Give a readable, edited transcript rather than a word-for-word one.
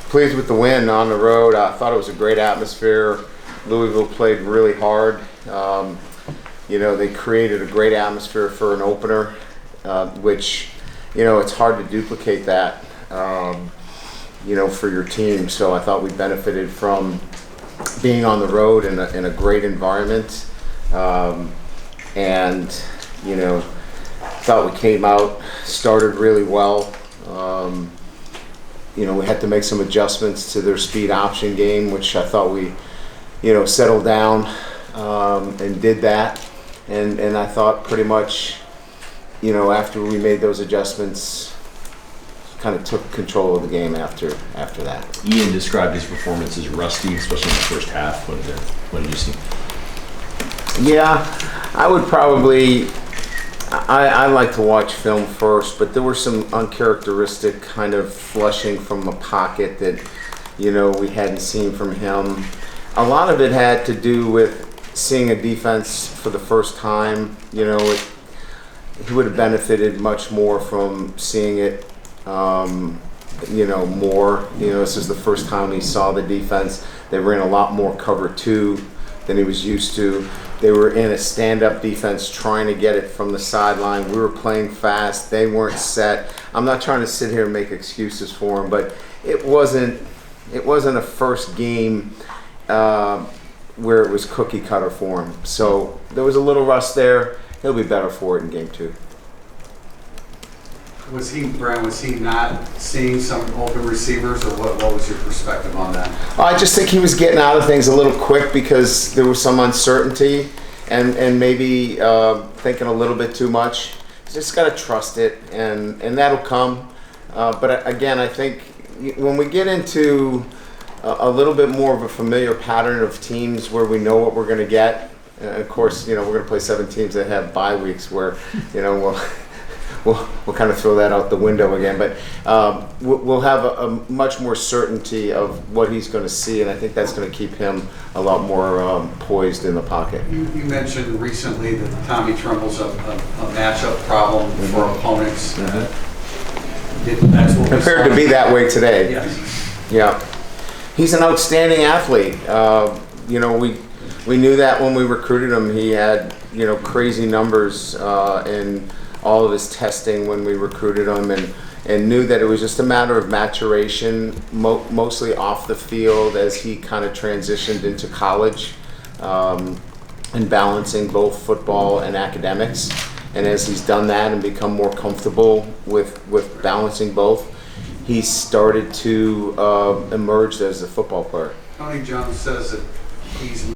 Pleased with the win on the road. I thought it was a great atmosphere. Louisville played really hard. They created a great atmosphere for an opener, which, it's hard to duplicate that, for your team. So I thought we benefited from being on the road in a great environment. Thought we came out, started really well. We had to make some adjustments to their speed option game, which I thought we, settled down and did that. And I thought pretty much, after we made those adjustments, kind of took control of the game after that. Ian described his performance as rusty, especially in the first half. What did you see? Yeah, I would probably. I like to watch film first, but there were some uncharacteristic kind of flushing from the pocket that, we hadn't seen from him. A lot of it had to do with seeing a defense for the first time. He would have benefited much more from seeing it, more. This is the first time he saw the defense. They ran a lot more cover 2 than he was used to. They were in a stand-up defense trying to get it from the sideline. We were playing fast. They weren't set. I'm not trying to sit here and make excuses for him, but it wasn't a first game where it was cookie cutter for him. So there was a little rust there. He'll be better for it in game 2. Was he not seeing some open receivers, or what was your perspective on that? I just think he was getting out of things a little quick because there was some uncertainty and maybe thinking a little bit too much. Just got to trust it, and that'll come. But again, I think when we get into a little bit more of a familiar pattern of teams where we know what we're going to get, of course, we're going to play 7 teams that have bye weeks where, we'll kind of throw that out the window again, but we'll have a much more certainty of what he's going to see, and I think that's going to keep him a lot more poised in the pocket. You mentioned recently that Tommy Tremble's a matchup problem for opponents. Mm-hmm. That's what Compared to be that way today. Yes. Yeah. He's an outstanding athlete. We knew that when we recruited him. He had, crazy numbers in all of his testing when we recruited him, and knew that it was just a matter of maturation, mostly off the field as he kind of transitioned into college, and balancing both football and academics. And as he's done that and become more comfortable with balancing both, he started to emerge as a football player. Tony Jones says that he's